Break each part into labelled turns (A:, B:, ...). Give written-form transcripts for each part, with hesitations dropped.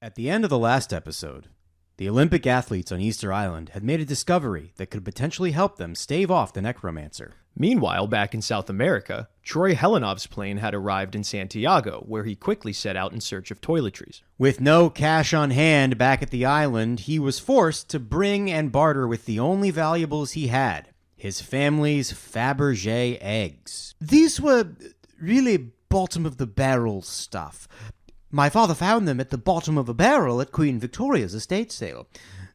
A: At the end of the last episode, the Olympic athletes on Easter Island had made a discovery that could potentially help them stave off the necromancer.
B: Meanwhile, back in South America, Troy Helenov's plane had arrived in Santiago, where he quickly set out in search of toiletries.
A: With no cash on hand back at the island, he was forced to bring and barter with the only valuables he had, his family's Fabergé eggs. These were really bottom-of-the-barrel stuff. My father found them at the bottom of a barrel at Queen Victoria's estate sale.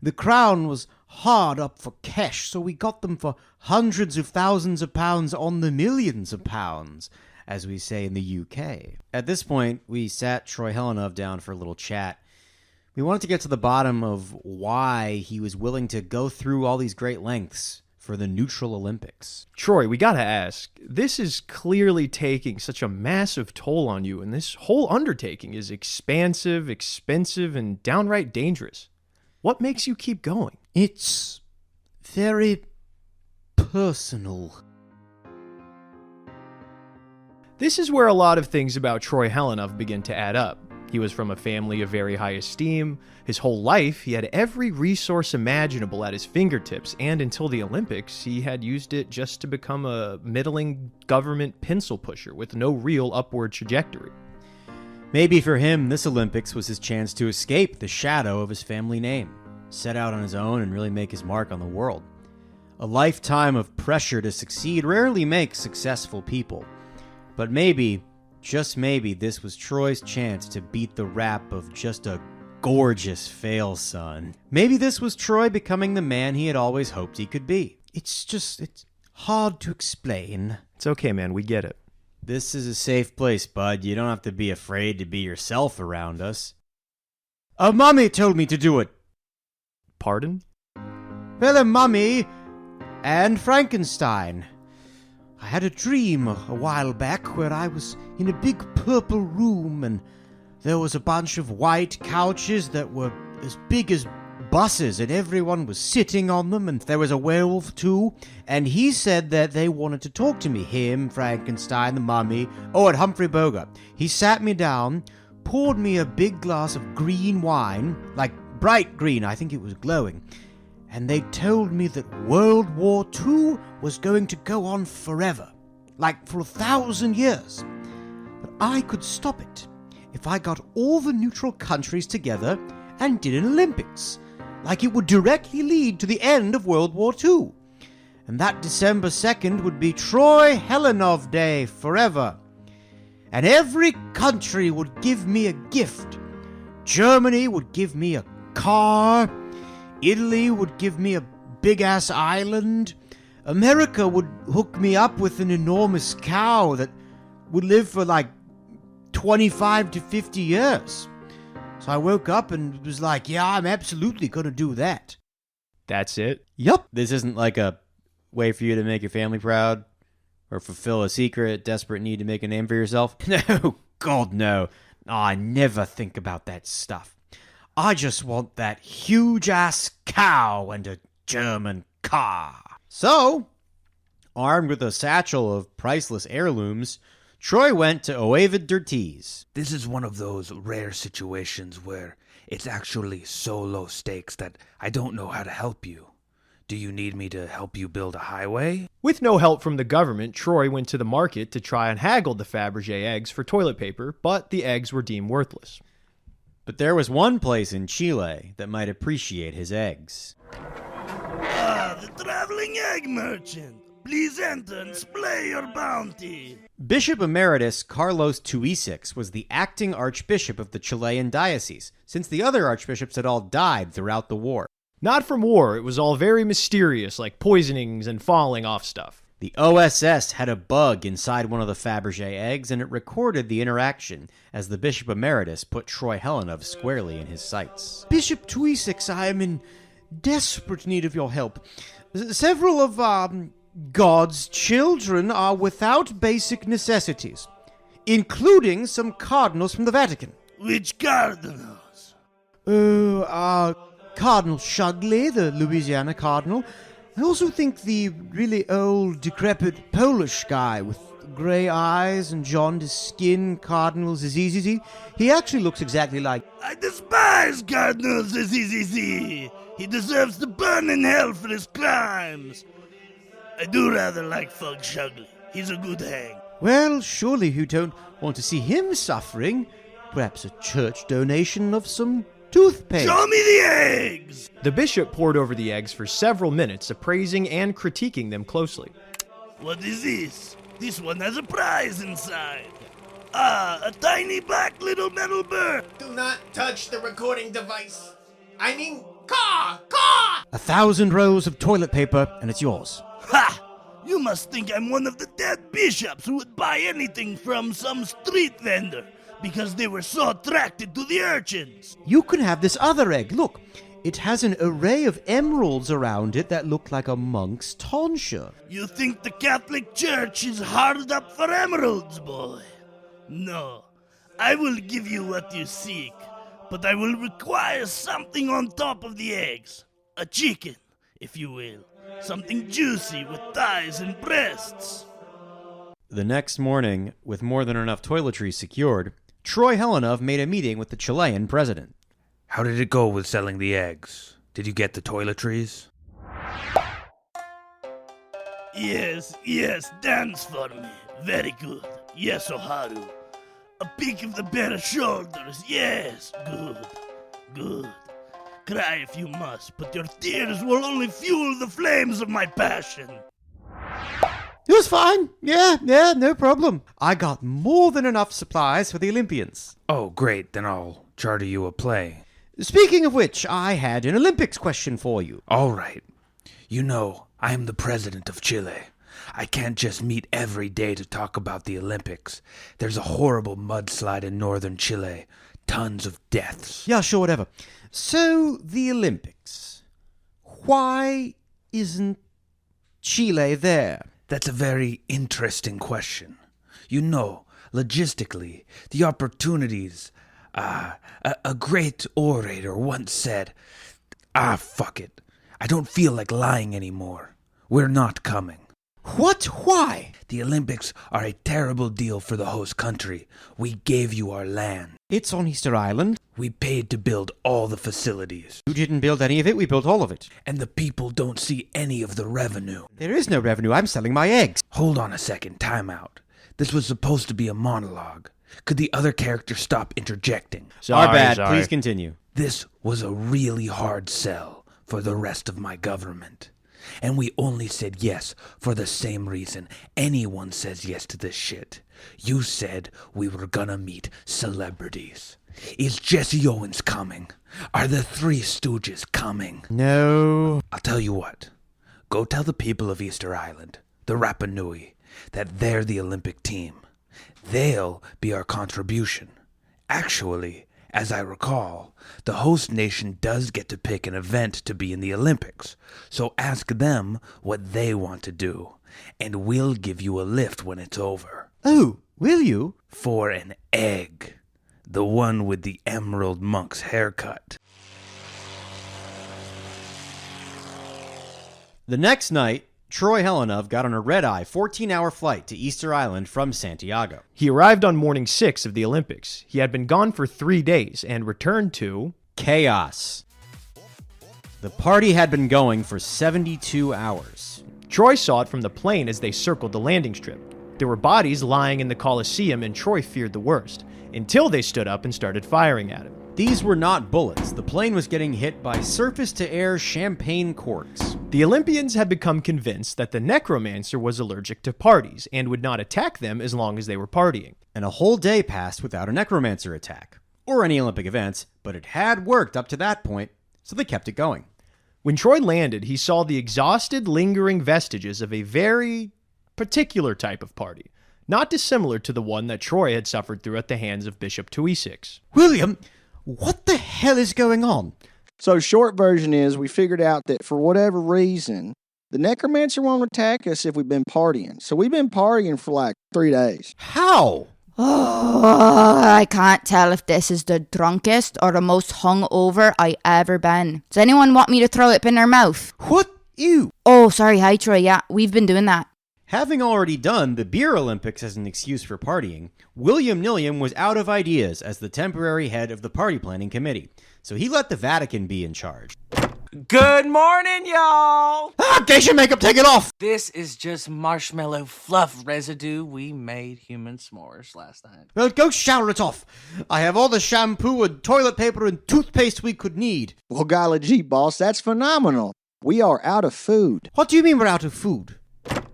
A: The Crown was hard up for cash, so we got them for hundreds of thousands of pounds on the millions of pounds, as we say in the UK. At this point, we sat Troy Helenov down for a little chat. We wanted to get to the bottom of why he was willing to go through all these great lengths for the neutral Olympics.
B: Troy, we gotta ask, this is clearly taking such a massive toll on you, and this whole undertaking is expansive, expensive, and downright dangerous. What makes you keep going?
A: It's very personal.
B: This is where a lot of things about Troy Helenov begin to add up. He was from a family of very high esteem. His whole life, he had every resource imaginable at his fingertips, and until the Olympics, he had used it just to become a middling government pencil pusher with no real upward trajectory.
A: Maybe for him, this Olympics was his chance to escape the shadow of his family name, set out on his own and really make his mark on the world. A lifetime of pressure to succeed rarely makes successful people, but maybe, just maybe, this was Troy's chance to beat the rap of just a gorgeous fail son. Maybe this was Troy becoming the man he had always hoped he could be. It's hard to explain.
B: It's okay, man, we get it.
A: This is a safe place, bud. You don't have to be afraid to be yourself around us. Mummy told me to do it.
B: Pardon?
A: Well, Mummy and Frankenstein. I had a dream a while back where I was in a big purple room and there was a bunch of white couches that were as big as buses and everyone was sitting on them, and there was a werewolf too, and he said that they wanted to talk to me, him, Frankenstein, the mummy, and Humphrey Bogart. He sat me down, poured me a big glass of green wine, like bright green, I think it was glowing, and they told me that World War II was going to go on forever, like for 1,000 years. But I could stop it if I got all the neutral countries together and did an Olympics, like it would directly lead to the end of World War II. And that December 2nd would be Troy Helenov Day forever. And every country would give me a gift. Germany would give me a car. Italy would give me a big-ass island. America would hook me up with an enormous cow that would live for like 25 to 50 years. So I woke up and was like, yeah, I'm absolutely going to do that.
B: That's it?
A: Yup. This isn't like a way for you to make your family proud or fulfill a secret, desperate need to make a name for yourself? No, God, no. I never think about that stuff. I just want that huge-ass cow and a German car. So, armed with a satchel of priceless heirlooms, Troy went to Oevid Dirties.
C: This is one of those rare situations where it's actually so low stakes that I don't know how to help you. Do you need me to help you build a highway?
B: With no help from the government, Troy went to the market to try and haggle the Fabergé eggs for toilet paper, but the eggs were deemed worthless.
A: But there was one place in Chile that might appreciate his eggs.
D: The traveling egg merchant. Please enter and splay your bounty.
A: Bishop Emeritus Carlos Tuisix was the acting archbishop of the Chilean diocese, since the other archbishops had all died throughout the war.
B: Not from war, it was all very mysterious, like poisonings and falling off stuff.
A: The OSS had a bug inside one of the Fabergé eggs, and it recorded the interaction as the Bishop Emeritus put Troy Helenov squarely in his sights. Bishop Tuisix, I am in desperate need of your help. Several of, God's children are without basic necessities, including some cardinals from the Vatican.
D: Which cardinals?
A: Cardinal Shugley, the Louisiana cardinal. I also think the really old, decrepit Polish guy with grey eyes and jaundiced skin, Cardinal Zizizi. He actually looks exactly like...
D: I despise Cardinal Zizizi. He deserves to burn in hell for his crimes. I do rather like Fug Shugley. He's a good hang.
A: Well, surely you don't want to see him suffering. Perhaps a church donation of some toothpaste.
D: Show me the eggs!
B: The bishop pored over the eggs for several minutes, appraising and critiquing them closely.
D: What is this? This one has a prize inside. Ah, a tiny black little metal bird.
E: Do not touch the recording device. I mean, caw!
A: 1,000 rolls of toilet paper, and it's yours.
D: Ha! You must think I'm one of the dead bishops who would buy anything from some street vendor because they were so attracted to the urchins.
A: You can have this other egg. Look, it has an array of emeralds around it that look like a monk's tonsure.
D: You think the Catholic Church is hard up for emeralds, boy? No, I will give you what you seek, but I will require something on top of the eggs. A chicken, if you will. Something juicy with thighs and breasts.
A: The next morning, with more than enough toiletries secured, Troy Helenov made a meeting with the Chilean president.
C: How did it go with selling the eggs? Did you get the toiletries?
D: Yes, dance for me. Very good. Yes, Oharu. A peek of the bare shoulders. Yes, good. Cry if you must, but your tears will only fuel the flames of my passion.
A: It was fine. Yeah, no problem. I got more than enough supplies for the Olympians.
C: Oh, great. Then I'll charter you a play.
A: Speaking of which, I had an Olympics question for you.
C: All right. You know, I am the president of Chile. I can't just meet every day to talk about the Olympics. There's a horrible mudslide in northern Chile. Tons of deaths.
A: Yeah, sure, whatever. So, the Olympics. Why isn't Chile there?
C: That's a very interesting question. You know, logistically, the opportunities... A great orator once said, fuck it. I don't feel like lying anymore. We're not coming.
A: What? Why?
C: The Olympics are a terrible deal for the host country. We gave you our land.
A: It's on Easter Island.
C: We paid to build all the facilities.
A: You didn't build any of it, we built all of it.
C: And the people don't see any of the revenue.
A: There is no revenue, I'm selling my eggs.
C: Hold on a second, time out. This was supposed to be a monologue. Could the other character stop interjecting?
A: Our bad, please continue.
C: This was a really hard sell for the rest of my government. And we only said yes for the same reason anyone says yes to this shit. You said we were gonna meet celebrities. Is Jesse Owens coming? Are the Three Stooges coming?
A: No.
C: I'll tell you what. Go tell the people of Easter Island, the Rapa Nui, that they're the Olympic team. They'll be our contribution. Actually, as I recall, the host nation does get to pick an event to be in the Olympics, so ask them what they want to do, and we'll give you a lift when it's over.
A: Oh, will you?
C: For an egg. The one with the emerald monk's haircut.
A: The next night, Troy Helenov got on a red-eye 14-hour flight to Easter Island from Santiago.
B: He arrived on morning 6 of the Olympics. He had been gone for 3 days and returned to...
A: chaos. The party had been going for 72 hours.
B: Troy saw it from the plane as they circled the landing strip. There were bodies lying in the Coliseum, and Troy feared the worst, until they stood up and started firing at him.
A: These were not bullets. The plane was getting hit by surface-to-air champagne corks.
B: The Olympians had become convinced that the necromancer was allergic to parties and would not attack them as long as they were partying.
A: And a whole day passed without a necromancer attack, or any Olympic events, but it had worked up to that point, so they kept it going.
B: When Troy landed, he saw the exhausted, lingering vestiges of a very particular type of party, not dissimilar to the one that Troy had suffered through at the hands of Bishop Tuisix.
A: William, what the hell is going on?
F: So short version is we figured out that for whatever reason, the necromancer won't attack us if we've been partying. So we've been partying for like 3 days.
A: How?
G: Oh, I can't tell if this is the drunkest or the most hungover I ever been. Does anyone want me to throw it in their mouth?
A: What? You?
G: Oh, sorry. Hi, Troy. Yeah, we've been doing that.
A: Having already done the Beer Olympics as an excuse for partying, William Nilliam was out of ideas as the temporary head of the party planning committee, so he let the Vatican be in charge.
H: Good morning, y'all!
A: Geisha makeup, take it off!
H: This is just marshmallow fluff residue. We made human s'mores last night.
A: Well, go shower it off. I have all the shampoo and toilet paper and toothpaste we could need.
F: Well, golly gee, boss, that's phenomenal. We are out of food.
A: What do you mean we're out of food?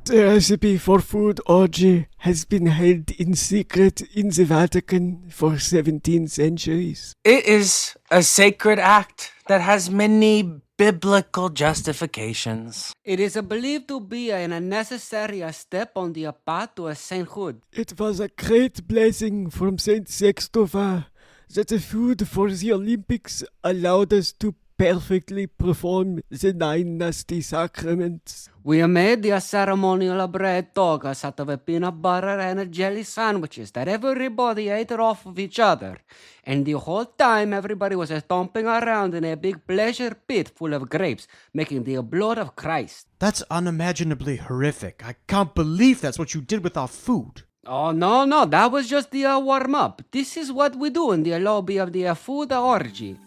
I: The recipe for food orgy has been held in secret in the Vatican for 17 centuries.
H: It is a sacred act that has many biblical justifications.
J: It is believed to be a necessary step on the path to sainthood.
I: It was a great blessing from Saint Sextova that the food for the Olympics allowed us to perfectly perform the 9 nasty sacraments.
J: We made the ceremonial bread togas out of peanut butter and jelly sandwiches that everybody ate off of each other. And the whole time everybody was stomping around in a big pleasure pit full of grapes, making the blood of Christ.
A: That's unimaginably horrific. I can't believe that's what you did with our food.
J: Oh, no, that was just the warm-up. This is what we do in the lobby of the food orgy.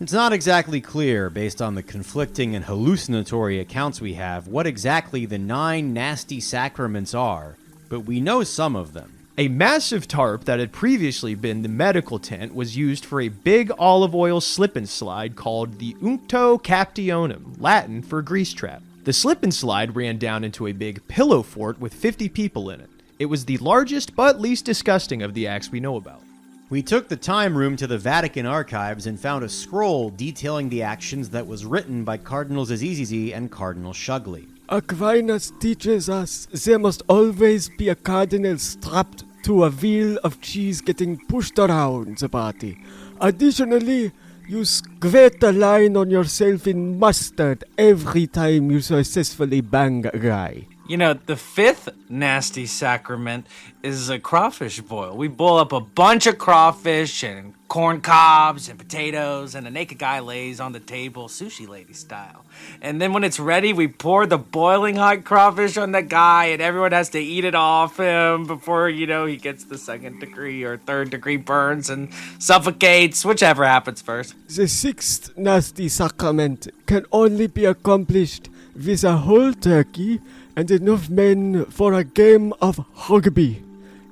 A: It's not exactly clear, based on the conflicting and hallucinatory accounts we have, what exactly the 9 nasty sacraments are, but we know some of them.
B: A massive tarp that had previously been the medical tent was used for a big olive oil slip and slide called the Uncto Captionum, Latin for grease trap. The slip and slide ran down into a big pillow fort with 50 people in it. It was the largest but least disgusting of the acts we know about.
A: We took the time room to the Vatican archives and found a scroll detailing the actions that was written by Cardinals Azizi and Cardinal Shugley.
I: Aquinas teaches us there must always be a cardinal strapped to a wheel of cheese getting pushed around the party. Additionally, you squirt the line on yourself in mustard every time you successfully bang a guy.
H: You know, the 5th nasty sacrament is a crawfish boil. We boil up a bunch of crawfish and corn cobs and potatoes, and a naked guy lays on the table, sushi lady style. And then when it's ready, we pour the boiling hot crawfish on the guy, and everyone has to eat it off him before, he gets the 2nd degree or 3rd degree burns and suffocates, whichever happens first.
I: The 6th nasty sacrament can only be accomplished with a whole turkey and enough men for a game of rugby.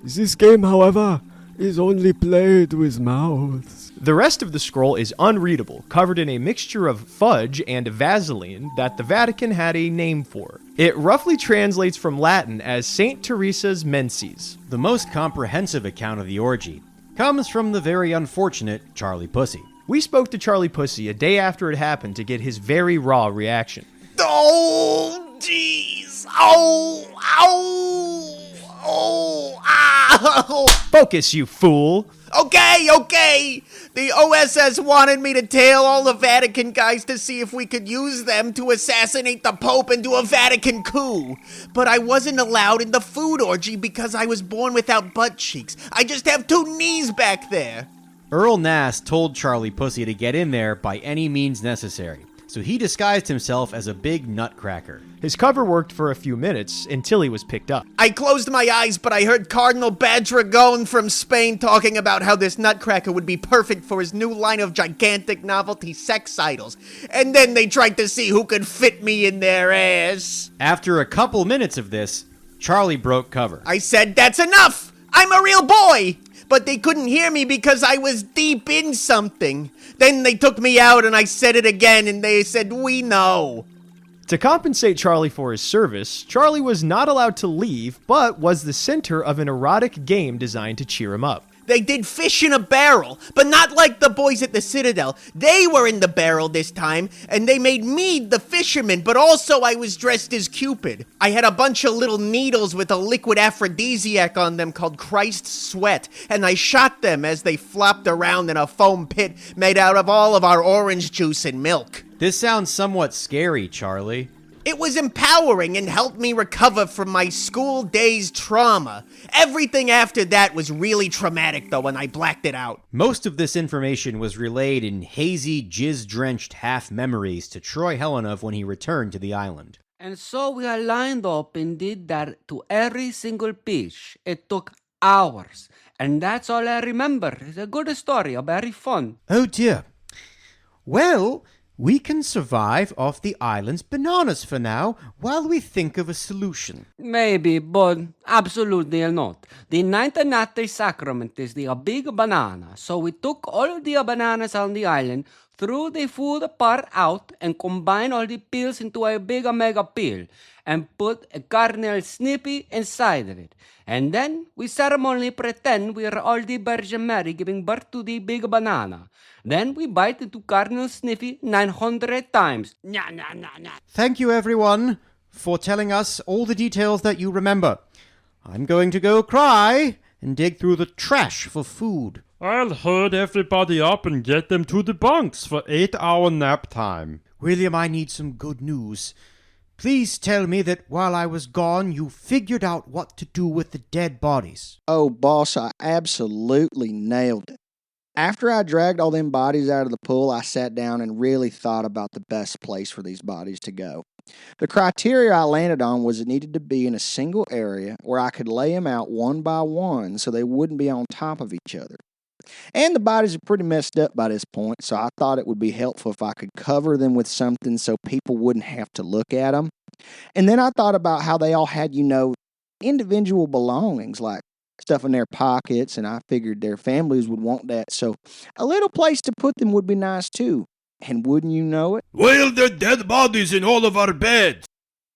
I: This game, however, is only played with mouths.
B: The rest of the scroll is unreadable, covered in a mixture of fudge and Vaseline that the Vatican had a name for. It roughly translates from Latin as Saint Teresa's Menses.
A: The most comprehensive account of the orgy comes from the very unfortunate Charlie Pussy.
B: We spoke to Charlie Pussy a day after it happened to get his very raw reaction.
E: Oh, jeez. Oh, ow.
B: Focus, you fool.
E: Okay. The OSS wanted me to tail all the Vatican guys to see if we could use them to assassinate the Pope and do a Vatican coup. But I wasn't allowed in the food orgy because I was born without butt cheeks. I just have 2 knees back there.
A: Earl Nass told Charlie Pussy to get in there by any means necessary, so he disguised himself as a big nutcracker.
B: His cover worked for a few minutes until he was picked up.
E: I closed my eyes, but I heard Cardinal Badragon from Spain talking about how this nutcracker would be perfect for his new line of gigantic novelty sex idols. And then they tried to see who could fit me in their ass.
A: After a couple minutes of this, Charlie broke cover.
E: I said, "That's enough! I'm a real boy!" But they couldn't hear me because I was deep in something. Then they took me out and I said it again and they said, "We know."
B: To compensate Charlie for his service, Charlie was not allowed to leave, but was the center of an erotic game designed to cheer him up.
E: They did fish in a barrel, but not like the boys at the Citadel. They were in the barrel this time, and they made me the fisherman, but also I was dressed as Cupid. I had a bunch of little needles with a liquid aphrodisiac on them called Christ's Sweat, and I shot them as they flopped around in a foam pit made out of all of our orange juice and milk.
A: This sounds somewhat scary, Charlie.
E: It was empowering and helped me recover from my school days trauma. Everything after that was really traumatic, though, and I blacked it out.
A: Most of this information was relayed in hazy, jizz-drenched half-memories to Troy Helenov when he returned to the island.
J: And so we are lined up and did that to every single beach. It took hours. And that's all I remember. It's a good story, very fun.
A: Oh dear. Well, we can survive off the island's bananas for now while we think of a solution.
J: Maybe, but absolutely not. The ninth Natty sacrament is the big banana. So we took all of the bananas on the island, threw the food part out, and combined all the peels into a big mega peel, and put a Cardinal Snippy inside of it. And then we ceremonially pretend we are all the Virgin Mary giving birth to the big banana. Then we bite into Cardinal Sniffy 900 times. Nya, nya, nya, nya.
A: Thank you, everyone, for telling us all the details that you remember. I'm going to go cry and dig through the trash for food.
K: I'll herd everybody up and get them to the bunks for 8-hour nap time.
A: William, I need some good news. Please tell me that while I was gone, you figured out what to do with the dead bodies.
F: Oh, boss, I absolutely nailed it. After I dragged all them bodies out of the pool, I sat down and really thought about the best place for these bodies to go. The criteria I landed on was it needed to be in a single area where I could lay them out one by one so they wouldn't be on top of each other. And the bodies are pretty messed up by this point, so I thought it would be helpful if I could cover them with something so people wouldn't have to look at them. And then I thought about how they all had, individual belongings, like stuff in their pockets, and I figured their families would want that, so a little place to put them would be nice too. And wouldn't you know it?
K: Why are there dead bodies in all of our beds?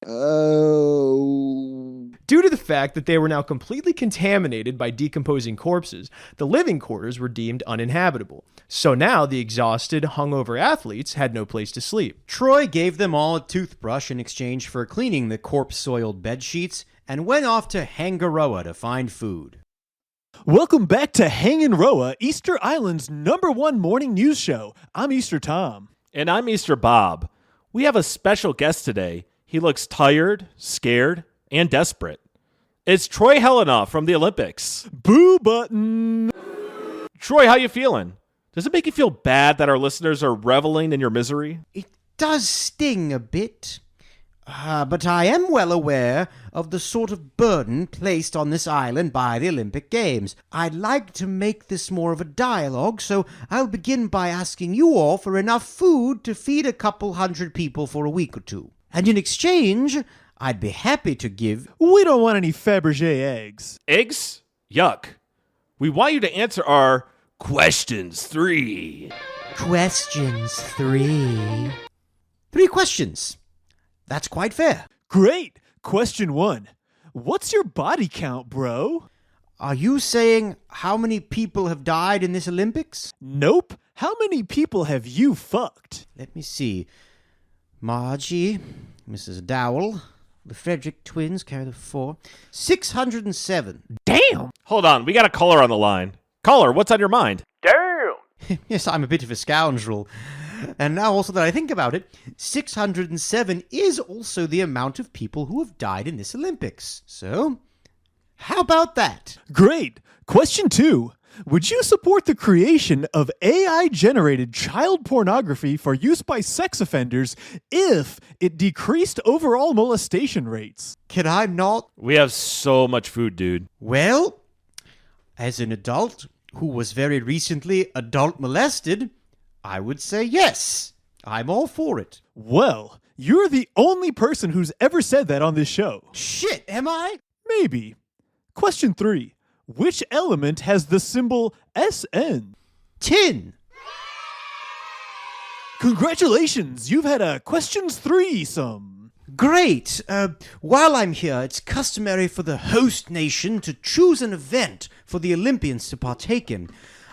F: Oh.
B: Due to the fact that they were now completely contaminated by decomposing corpses, the living quarters were deemed uninhabitable. So now the exhausted, hungover athletes had no place to sleep.
A: Troy gave them all a toothbrush in exchange for cleaning the corpse-soiled bedsheets and went off to Hangaroa to find food.
L: Welcome back to Hangin' Roa, Easter Island's #1 morning news show. I'm Easter Tom.
M: And I'm Easter Bob. We have a special guest today. He looks tired, scared, and desperate. It's Troy Helenov from the Olympics.
L: Boo button!
M: Troy, how you feeling? Does it make you feel bad that our listeners are reveling in your misery?
A: It does sting a bit. But I am well aware of the sort of burden placed on this island by the Olympic Games. I'd like to make this more of a dialogue, so I'll begin by asking you all for enough food to feed a couple hundred people for a week or two. And in exchange, I'd be happy to give...
L: We don't want any Fabergé eggs.
M: Eggs? Yuck. We want you to answer our questions 3.
A: Questions 3. 3 questions. That's quite fair.
L: Great. Question 1. What's your body count, bro?
A: Are you saying how many people have died in this Olympics?
L: Nope. How many people have you fucked?
A: Let me see. Margie, Mrs. Dowell, the Frederick twins carry the 4. 607.
L: Damn!
M: Hold on, we got a caller on the line. Caller, what's on your mind?
L: Damn!
A: Yes, I'm a bit of a scoundrel. And now also that I think about it, 607 is also the amount of people who have died in this Olympics. So, how about that?
L: Great. Question 2. Would you support the creation of AI-generated child pornography for use by sex offenders if it decreased overall molestation rates?
A: Can I not?
M: We have so much food, dude.
A: Well, as an adult who was very recently adult molested, I would say yes. I'm all for it.
L: Well, you're the only person who's ever said that on this show.
A: Shit, am I?
L: Maybe. Question 3. Which element has the symbol SN?
A: Tin.
L: Congratulations, you've had a questions 3-some.
A: Great. While I'm here, it's customary for the host nation to choose an event for the Olympians to partake in.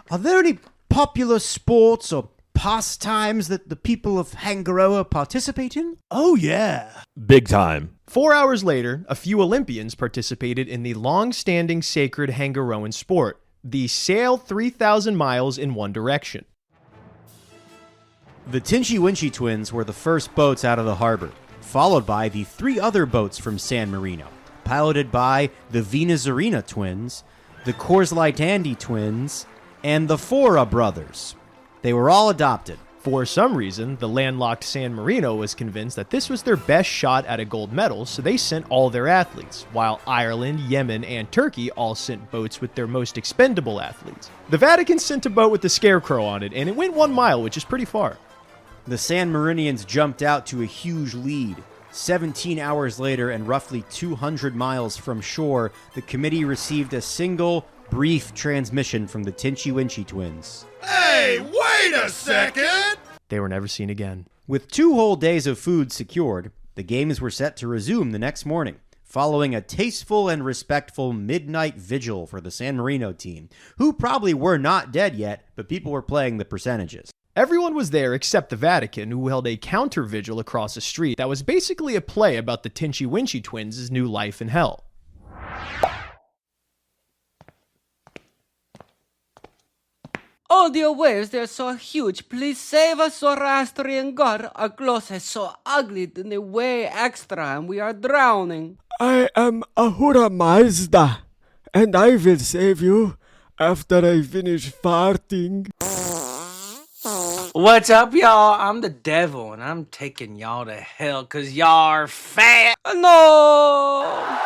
A: Are there any popular sports or pastimes that the people of Hangaroa participate in?
L: Oh, yeah.
M: Big time.
B: 4 hours later, a few Olympians participated in the long-standing sacred Hangaroan sport, the sail 3,000 miles in one direction. The Tinchy Winchy twins were the first boats out of the harbor, followed by the 3 other boats from San Marino, piloted by the Venezarina twins, the Coors Light Andy twins, and the Fora brothers. They were all adopted, For some reason, the landlocked San Marino was convinced that this was their best shot at a gold medal, so they sent all their athletes, while Ireland, Yemen, and Turkey all sent boats with their most expendable athletes. The Vatican sent a boat with the Scarecrow on it, and it went 1 mile, which is pretty far.
A: The San Marinians jumped out to a huge lead. 17 hours later, and roughly 200 miles from shore, the committee received a single, brief transmission from the Tinchy Winchy twins.
N: Hey, wait a second!
B: They were never seen again.
A: With 2 whole days of food secured, the games were set to resume the next morning, following a tasteful and respectful midnight vigil for the San Marino team, who probably were not dead yet, but people were playing the percentages.
B: Everyone was there except the Vatican, who held a counter vigil across the street that was basically a play about the Tinchy Winchy twins' new life in hell.
J: Oh, the waves, they're so huge. Please save us, Zoroastrian God. Our clothes are so ugly that they weigh extra and we are drowning.
I: I am Ahura Mazda, and I will save you after I finish farting.
H: What's up, y'all? I'm the devil, and I'm taking y'all to hell because y'all are fat.
J: No!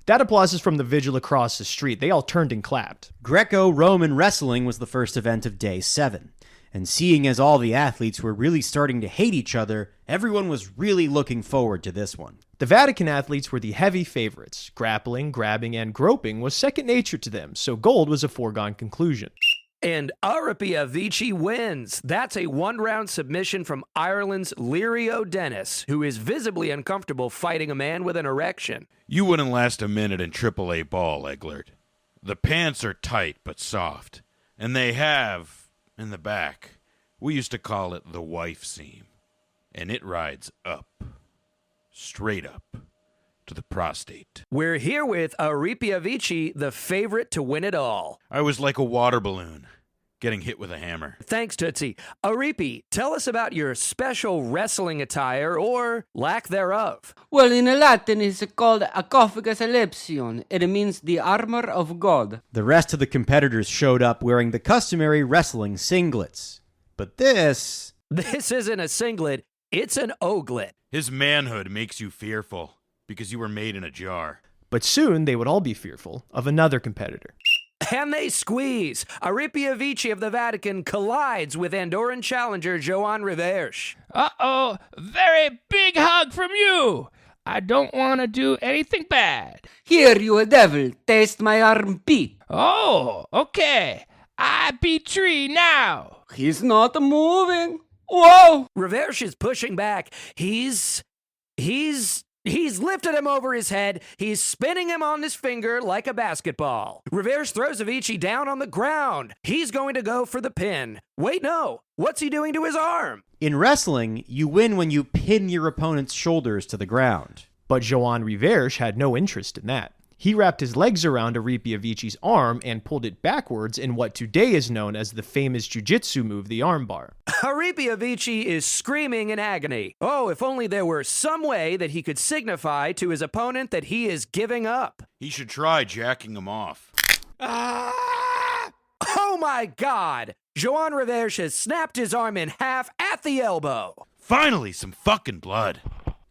B: That applause is from the vigil across the street. They all turned and clapped.
A: Greco-Roman wrestling was the first event of day 7. And seeing as all the athletes were really starting to hate each other, everyone was really looking forward to this one.
B: The Vatican athletes were the heavy favorites. Grappling, grabbing, and groping was second nature to them, so gold was a foregone conclusion.
O: And Arapia Vici wins. That's a 1-round submission from Ireland's Lirio Dennis, who is visibly uncomfortable fighting a man with an erection.
N: You wouldn't last a minute in AAA ball, Eglert. The pants are tight but soft, and they have, in the back, we used to call it the wife seam, and it rides up, straight up, to the prostate.
O: We're here with Arapia Vici, the favorite to win it all.
N: I was like a water balloon, getting hit with a hammer.
O: Thanks, Tootsie. Aripi, tell us about your special wrestling attire, or lack thereof.
J: Well, in Latin, it's called Acophagus Ellipsion. It means the armor of God.
A: The rest of the competitors showed up wearing the customary wrestling singlets. But this
O: isn't a singlet, it's an oglet.
N: His manhood makes you fearful, because you were made in a jar.
B: But soon they would all be fearful of another competitor.
O: And they squeeze. Arapia Vici of the Vatican collides with Andorran challenger Joan Rivers.
P: Uh-oh, very big hug from you. I don't want to do anything bad.
J: Here, you devil, taste my armpit.
P: Oh, okay. I beat Tree now.
J: He's not moving. Whoa!
O: Rivers is pushing back. He's lifted him over his head. He's spinning him on his finger like a basketball. Rivers throws Avicii down on the ground. He's going to go for the pin. Wait, no. What's he doing to his arm?
A: In wrestling, you win when you pin your opponent's shoulders to the ground.
B: But Joan Rivers had no interest in that. He wrapped his legs around Arapia Vici's arm and pulled it backwards in what today is known as the famous jiu-jitsu move, the armbar.
O: Arapia Vici is screaming in agony. Oh, if only there were some way that he could signify to his opponent that he is giving up.
N: He should try jacking him off.
O: Oh my God! Joan Rivers has snapped his arm in half at the elbow.
N: Finally, some fucking blood.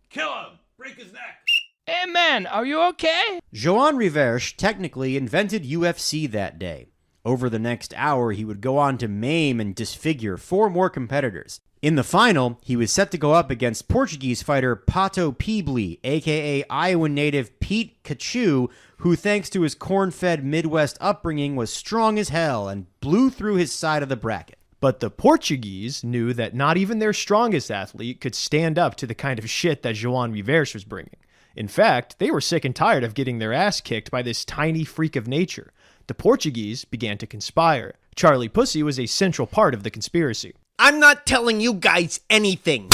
N: Kill him! Break his neck!
P: Hey man, are you okay?
A: Joan Rivers technically invented UFC that day. Over the next hour, he would go on to maim and disfigure 4 more competitors. In the final, he was set to go up against Portuguese fighter Pato Peebly, aka Iowa native Pete Cachu, who thanks to his corn-fed Midwest upbringing was strong as hell and blew through his side of the bracket.
B: But the Portuguese knew that not even their strongest athlete could stand up to the kind of shit that Joan Rivers was bringing. In fact, they were sick and tired of getting their ass kicked by this tiny freak of nature. The Portuguese began to conspire. Charlie Pussy was a central part of the conspiracy.
E: I'm not telling you guys anything.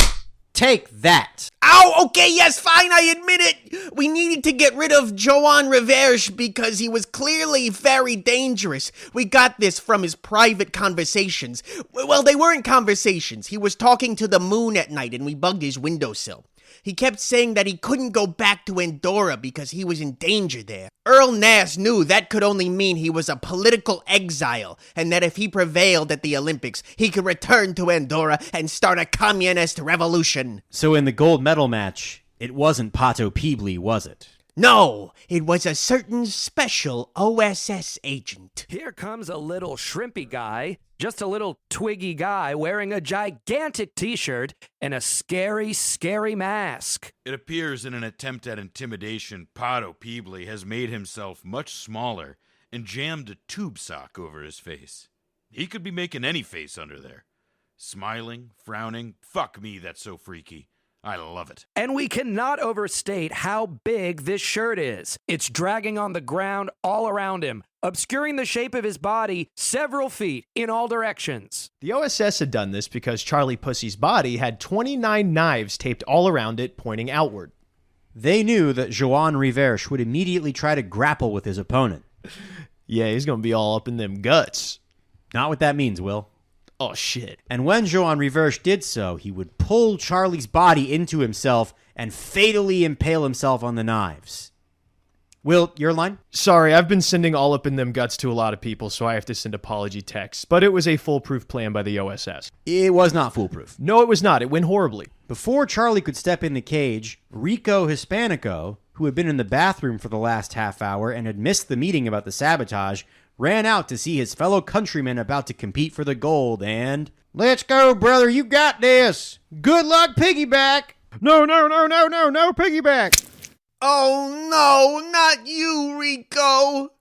A: Take that.
E: Ow, okay, yes, fine, I admit it. We needed to get rid of Joan Rivers because he was clearly very dangerous. We got this from his private conversations. Well, they weren't conversations. He was talking to the moon at night and we bugged his windowsill. He kept saying that he couldn't go back to Andorra because he was in danger there. Earl Nass knew that could only mean he was a political exile, and that if he prevailed at the Olympics, he could return to Andorra and start a communist revolution.
A: So in the gold medal match, it wasn't Pato Peebly, was it?
E: No, it was a certain special OSS agent.
O: Here comes a little shrimpy guy, just a little twiggy guy wearing a gigantic t-shirt and a scary, scary mask.
N: It appears in an attempt at intimidation, Pato Peebly has made himself much smaller and jammed a tube sock over his face. He could be making any face under there. Smiling, frowning, fuck me, that's so freaky. I love it.
O: And we cannot overstate how big this shirt is. It's dragging on the ground all around him, obscuring the shape of his body several feet in all directions.
B: The OSS had done this because Charlie Pussy's body had 29 knives taped all around it, pointing outward.
A: They knew that Joan Reverche would immediately try to grapple with his opponent.
B: Yeah, he's gonna be all up in them guts.
A: Not what that means, Will.
B: Oh, shit.
A: And when Joan Reverche did so, he would pull Charlie's body into himself and fatally impale himself on the knives. Will, your line?
B: Sorry, I've been sending all up in them guts to a lot of people, so I have to send apology texts. But it was a foolproof plan by the OSS.
A: It was not foolproof.
B: No, it was not. It went horribly.
A: Before Charlie could step in the cage, Rico Hispanico, who had been in the bathroom for the last half hour and had missed the meeting about the sabotage, ran out to see his fellow countrymen about to compete for the gold and... Let's go, brother, you got this! Good luck, piggyback!
K: No, piggyback!
E: Oh no, not you, Rico!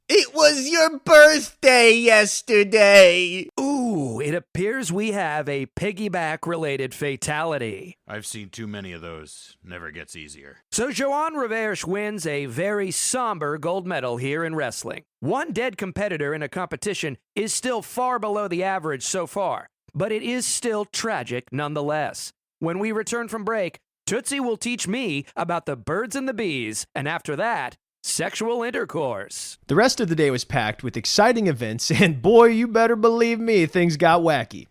E: It was your birthday yesterday!
O: Ooh, it appears we have a piggyback-related fatality.
N: I've seen too many of those. Never gets easier.
O: So Joan Reverche wins a very somber gold medal here in wrestling. One dead competitor in a competition is still far below the average so far, but it is still tragic nonetheless. When we return from break, Tootsie will teach me about the birds and the bees, and after that, sexual intercourse.
B: The rest of the day was packed with exciting events, and boy, you better believe me, things got wacky.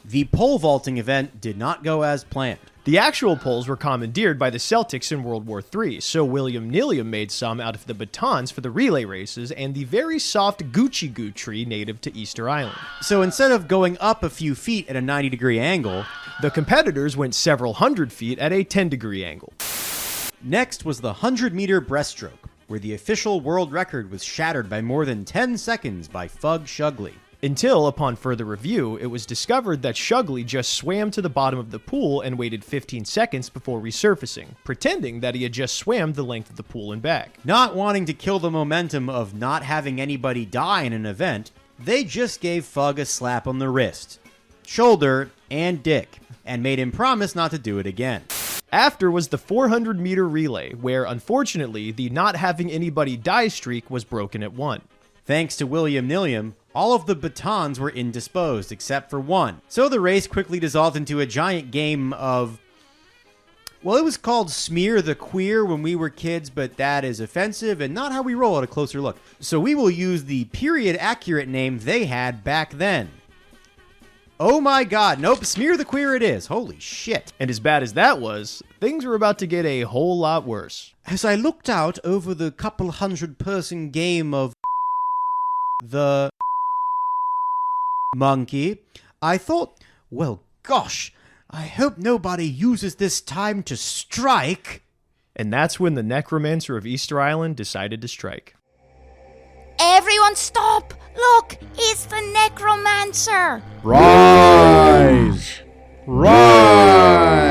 A: The pole vaulting event did not go as planned.
B: The actual poles were commandeered by the Celtics in World War III, so William Nilliam made some out of the batons for the relay races and the very soft Gucci Goo tree native to Easter Island.
A: So instead of going up a few feet at a 90-degree angle,
B: the competitors went several hundred feet at a 10-degree angle.
A: Next was the 100-meter breaststroke, where the official world record was shattered by more than 10 seconds by Fug Shugley.
B: Until, upon further review, it was discovered that Shugley just swam to the bottom of the pool and waited 15 seconds before resurfacing, pretending that he had just swam the length of the pool and back.
A: Not wanting to kill the momentum of not having anybody die in an event, they just gave Fug a slap on the wrist, shoulder, and dick, and made him promise not to do it again.
B: After was the 400-meter relay, where, unfortunately, the not having anybody die streak was broken at 1.
A: Thanks to William Nilliam, all of the batons were indisposed except for one. So the race quickly dissolved into a giant game of... Well, it was called Smear the Queer when we were kids, but that is offensive and not how we roll at a closer look. So we will use the period-accurate name they had back then. Oh my god, nope, Smear the Queer it is. Holy shit.
B: And as bad as that was, things were about to get a whole lot worse.
A: As I looked out over the couple hundred-person game of the monkey, I thought, well, gosh, I hope nobody uses this time to strike.
B: And that's when the necromancer of Easter Island decided to strike.
G: Everyone stop! Look, it's the necromancer!
K: Rise! Rise!